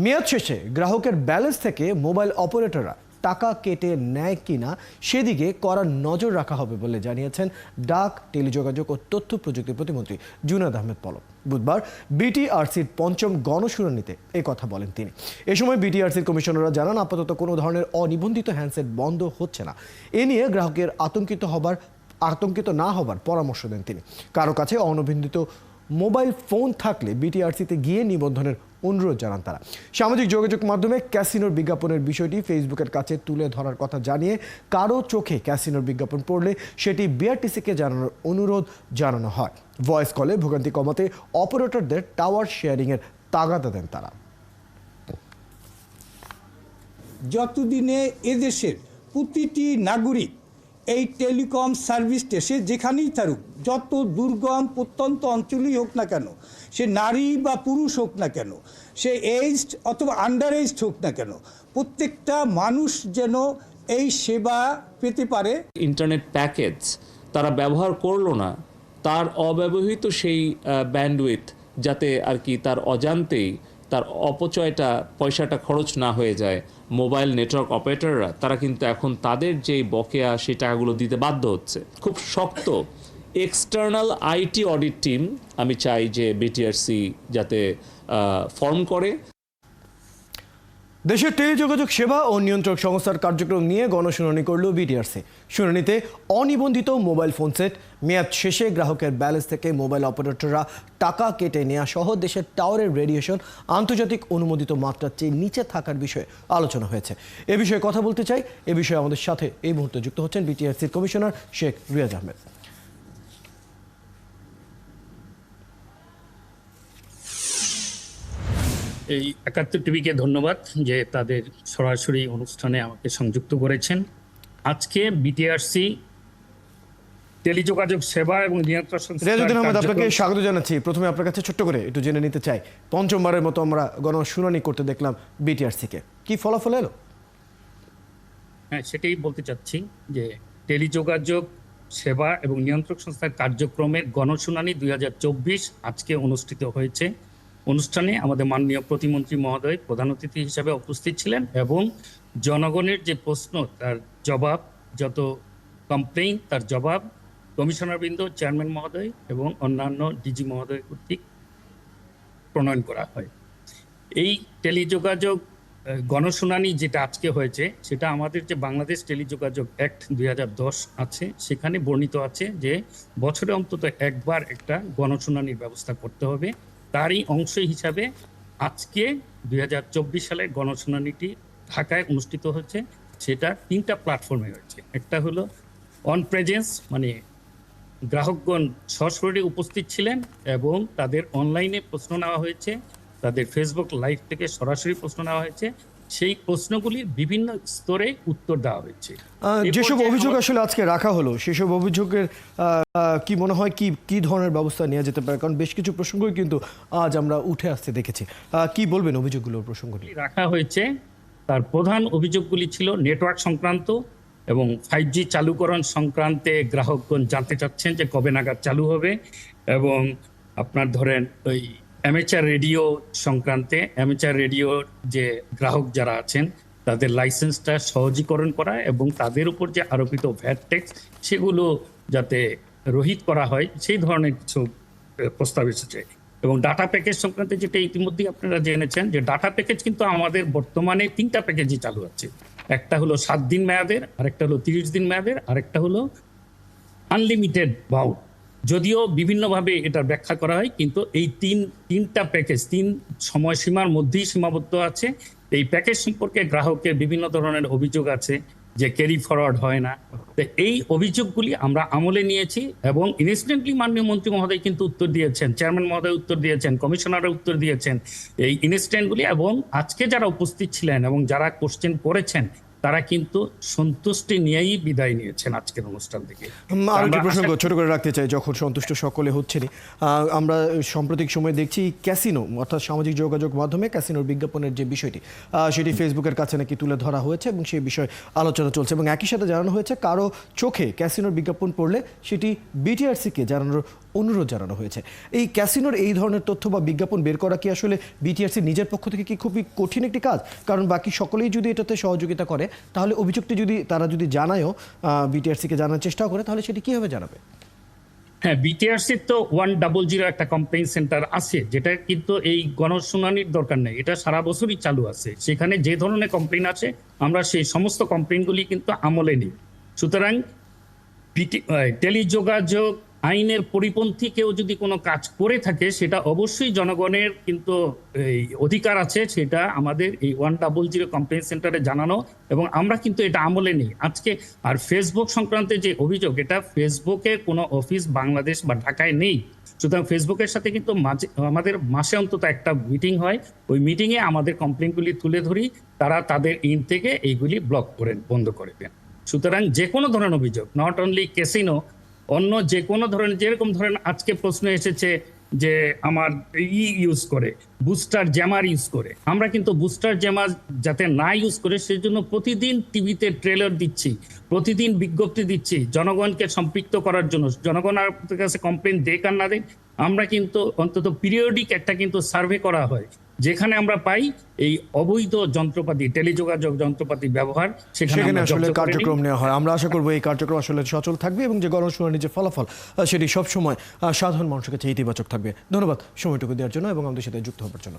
মেয়াদ শেষে গ্রাহকের ব্যালেন্স থেকে মোবাইল অপারেটররা টাকা কেটে নেয় কিনা সেদিকে কড়া নজর রাখা হবে বলে জানিয়েছেন ডাক, টেলিযোগাযোগ ও তথ্য প্রযুক্তি প্রতিমন্ত্রী জুনায়েদ আহমেদ পলক। বুধবার বিটিআরসির পঞ্চম গণশুনানিতে এই কথা বলেন তিনি। এ সময় বিটিআরসির কমিশনাররা জানান, আপাতত কোনো ধরনের অনিবন্ধিত হ্যান্ডসেট বন্ধ হচ্ছে না। এ নিয়ে গ্রাহকের আতঙ্কিত না হবার পরামর্শ দেন তিনি। কারো কাছে অনিবন্ধিত মোবাইল ফোন থাকলে বিটিআরসিতে গিয়ে নিবন্ধনের অনুরোধ জানান তারা। সামাজিক যোগাযোগ মাধ্যমে ক্যাসিনোর বিজ্ঞাপনের বিষয়টি ফেসবুকের কাছে তুলে ধরার কথা জানিয়ে কারো চোখে ক্যাসিনোর বিজ্ঞাপন পড়লে সেটি বিআরটিসিকে জানানোর অনুরোধ জানানো হয়। ভয়েস কলে ভোগান্তি কমাতে অপারেটরদের টাওয়ার শেয়ারিংয়ের তাগাদা দেন তারা। যতদিনে এদেশের প্রতিটি নাগরিক এই টেলিকম সার্ভিসটা সে যেখানেই থাকুক, যত দুর্গম প্রত্যন্ত অঞ্চলেই হোক না কেন, সে নারী বা পুরুষ হোক না কেন, সে এজড অথবা আন্ডার এজড হোক না কেন, প্রত্যেকটা মানুষ যেন এই সেবা পেতে পারে। ইন্টারনেট প্যাকেজ তারা ব্যবহার করলো না, তার অব্যবহৃত সেই ব্যান্ডউইথ যাতে আর কি তার অজান্তেই তার অপচয়টা পয়সাটা খরচ না হয়ে যায়, মোবাইল নেটওয়ার্ক অপারেটররা তারা কিন্তু এখন তাদের যে বকেয়া সেই টাকাগুলো দিতে বাধ্য হচ্ছে। খুব শক্ত এক্সটার্নাল আইটি অডিট টিম আমি চাই যে বিটিআরসি যাতে ফর্ম করে। দেশের টেলিযোগাযোগ সেবা ও নিয়ন্ত্রক সংস্থার কার্যক্রম নিয়ে গণশুনানি করল বিটিআরসি। শুনানিতে অনিবন্ধিত মোবাইল ফোন সেট, মেয়াদ শেষে গ্রাহকের ব্যালেন্স থেকে মোবাইল অপারেটররা টাকা কেটে নেওয়া সহ দেশের টাওয়ারের রেডিয়েশন আন্তর্জাতিক অনুমোদিত মাত্রার চেয়ে নিচে থাকার বিষয়ে আলোচনা হয়েছে। এ বিষয়ে কথা বলতে চাই। এ বিষয়ে আমাদের সাথে এই মুহূর্তে যুক্ত হচ্ছেন বিটিআরসির কমিশনার শেখ রিয়াজ আহমেদ। এই ৭১ টিভিকে ধন্যবাদ যে তাদের সরাসরি অনুষ্ঠানে আমাকে সংযুক্ত করেছেন। আজকে বিটিআরসি টেলিযোগাযোগ সেবা এবং নিয়ন্ত্রক রিয়াজউদ্দিন আহমেদ, আপনাকে স্বাগত জানাচ্ছি। প্রথমে আপনার কাছে ছোট্ট করে একটু জেনে নিতে চাই, পঞ্চমবারের মতো আমরা গণশুনানি করতে দেখলাম বিটিআরসিকে, কি ফলাফল এলো? হ্যাঁ, সেটাই বলতে চাচ্ছি যে টেলিযোগাযোগ সেবা এবং নিয়ন্ত্রক সংস্থার কার্যক্রমের গণশুনানি ২০২৪ আজকে অনুষ্ঠিত হয়েছে। অনুষ্ঠানে আমাদের মাননীয় প্রতিমন্ত্রী মহোদয় প্রধান অতিথি হিসাবে উপস্থিত ছিলেন এবং জনগণের যে প্রশ্ন তার জবাব, যত কমপ্লেইন তার জবাব কমিশনারবৃন্দ, চেয়ারম্যান মহোদয় এবং অন্যান্য ডিজি মহোদয় কর্তৃক প্রণয়ন করা হয়। এই টেলিযোগাযোগ গণশুনানি যেটা আজকে হয়েছে সেটা আমাদের যে বাংলাদেশ টেলিযোগাযোগ অ্যাক্ট ২০১০ আছে, সেখানে বর্ণিত আছে যে বছরে অন্তত একবার একটা গণশুনানির ব্যবস্থা করতে হবে। তারই অংশ হিসাবে আজকে ২০২৪ সালের গণশুনানিটি ঢাকায় অনুষ্ঠিত হচ্ছে। সেটা ৩টা প্ল্যাটফর্মে হয়েছে। একটা হলো অন প্রেজেন্স, মানে গ্রাহকগণ সশরীরে উপস্থিত ছিলেন এবং তাদের অনলাইনে প্রশ্ন নেওয়া হয়েছে, তাদের ফেসবুক লাইভ থেকে সরাসরি প্রশ্ন নেওয়া হয়েছে। সেই প্রশ্নগুলির বিভিন্ন স্তরে উত্তর দেওয়া হয়েছে। যেসব অভিযোগ আসলে আজকে রাখা হলো সেসব অভিযোগের কি মনে হয় কি ধরনের ব্যবস্থা নেওয়া যেতে পারে? কারণ বেশ কিছু প্রসঙ্গই কিন্তু আজ আমরা উঠে আসতে দেখেছি। কি বলবেন অভিযোগগুলোর প্রসঙ্গ নিয়ে? রাখা হয়েছে, তার প্রধান অভিযোগগুলি ছিল নেটওয়ার্ক সংক্রান্ত এবং 5G চালুকরণ সংক্রান্তে গ্রাহকগণ জানতে চাচ্ছেন যে কবে নাগাদ চালু হবে, এবং আপনার ধরেন ওই অ্যামেচার রেডিও সংক্রান্তে অ্যামেচার রেডিওর যে গ্রাহক যারা আছেন তাদের লাইসেন্সটা সহজীকরণ করা এবং তাদের উপর যে আরোপিত ভ্যাট ট্যাক্স সেগুলো যাতে রহিত করা হয়, সেই ধরনের কিছু প্রস্তাব এসেছে। এবং ডাটা প্যাকেজ সংক্রান্তে যেটা ইতিমধ্যেই আপনারা জেনেছেন যে ডাটা প্যাকেজ কিন্তু আমাদের বর্তমানে 3টা প্যাকেজই চালু আছে। একটা হলো 7 দিন মেয়াদের, আরেকটা হলো 30 দিন মেয়াদের, আরেকটা হলো আনলিমিটেড ভাউট। যদিও বিভিন্নভাবে এটার ব্যাখ্যা করা হয়, কিন্তু এই তিনটা প্যাকেজ 3 সময়সীমার মধ্যেই সীমাবদ্ধ আছে। এই প্যাকেজ সম্পর্কে গ্রাহকের বিভিন্ন ধরনের অভিযোগ আছে যে ক্যারি ফরওয়ার্ড হয় না। তো এই অভিযোগগুলি আমরা আমলে নিয়েছি এবং ইনস্ট্যান্টলি মাননীয় মন্ত্রী মহোদয় কিন্তু উত্তর দিয়েছেন, চেয়ারম্যান মহোদয় উত্তর দিয়েছেন, কমিশনাররা উত্তর দিয়েছেন এই ইনস্ট্যান্টগুলি। এবং আজকে যারা উপস্থিত ছিলেন এবং যারা কোশ্চেন করেছেন তারা কিন্তু সন্তুষ্টি নিয়েই বিদায় নিয়েছেন আজকের অনুষ্ঠান থেকে। আরেকটি প্রসঙ্গ ছোট করে রাখতে চাই, যখন সন্তুষ্ট সকলে হচ্ছেনি, আমরা সাম্প্রতিক সময় দেখছি ক্যাসিনো অর্থাৎ সামাজিক যোগাযোগ মাধ্যমে ক্যাসিনোর বিজ্ঞাপনের যে বিষয়টি সেটি ফেসবুকের কাছে নাকি তুলে ধরা হয়েছে এবং সেই বিষয়ে আলোচনা চলছে। এবং একই সাথে জানানো হয়েছে কারো চোখে ক্যাসিনোর বিজ্ঞাপন পড়লে সেটি বিটিআরসিকে জানানোর অনুরোধ জানানো হয়েছে। এই ক্যাসিনোর এই ধরনের তথ্য বা বিজ্ঞাপন বের করা কি আসলে বিটিআরসি নিজের পক্ষ থেকে কি খুবই কঠিন একটি কাজ? কারণ বাকি সকলেই যদি এটাতে সহযোগিতা করে, তাহলে অভিযোগটি যদি তারা যদি জানায়ও, বিটিআরসিকে জানার চেষ্টাও করে, তাহলে সেটি কীভাবে জানাবে? হ্যাঁ, বিটিআরসির তো 100 একটা কমপ্লেইন সেন্টার আছে, যেটা কিন্তু এই গণশুনানির দরকার নেই, এটা সারা বছরই চালু আছে। সেখানে যে ধরনের কমপ্লেইন আছে আমরা সেই সমস্ত কমপ্লেইনগুলি কিন্তু আমলে নিই। সুতরাং টেলিযোগাযোগ আইনের পরিপন্থী কেউ যদি কোনো কাজ করে থাকে, সেটা অবশ্যই জনগণের কিন্তু এই অধিকার আছে সেটা আমাদের এই 100 কমপ্লেইন সেন্টারে জানানো, এবং আমরা কিন্তু এটা আমলে নিই আজকে। আর ফেসবুক সংক্রান্তে যে অভিযোগ, এটা ফেসবুকের কোনো অফিস বাংলাদেশ বা ঢাকায় নেই। সুতরাং ফেসবুকের সাথে কিন্তু আমাদের মাসে অন্তত একটা মিটিং হয়, ওই মিটিংয়ে আমাদের কমপ্লেইনগুলি তুলে ধরি, তারা তাদের ইন থেকে এইগুলি ব্লক করে বন্ধ করে দেন। সুতরাং যে কোনো ধরনের অভিযোগ, নট অনলি ক্যাসিনো, অন্য যে কোনো ধরনের, যেরকম ধরেন আজকে প্রশ্ন এসেছে যে আমার ইউজ করে, বুস্টার জ্যামার ইউজ করে, আমরা কিন্তু বুস্টার জ্যামার যাতে না ইউজ করে সেজন্য প্রতিদিন টিভিতে ট্রেলার দিচ্ছি, প্রতিদিন বিজ্ঞপ্তি দিচ্ছি জনগণকে সম্পৃক্ত করার জন্য। জনগণ আমাদের কাছে কমপ্লেন দেখ আর না দেখ, আমরা কিন্তু অন্তত পিরিয়ডিক একটা কিন্তু সার্ভে করা হয়, যেখানে আমরা পাই এই অবৈধ যন্ত্রপাতি, টেলিযোগাযোগ যন্ত্রপাতি ব্যবহার, সেখানে আসলে কার্যক্রম নেওয়া হয়। আমরা আশা করবো এই কার্যক্রম আসলে সচল থাকবে এবং যে গণশুনানির যে ফলাফল সেটি সবসময় সাধারণ মানুষের কাছে ইতিবাচক থাকবে। ধন্যবাদ সময়টুকু দেওয়ার জন্য এবং আমাদের সাথে যুক্ত হওয়ার জন্য।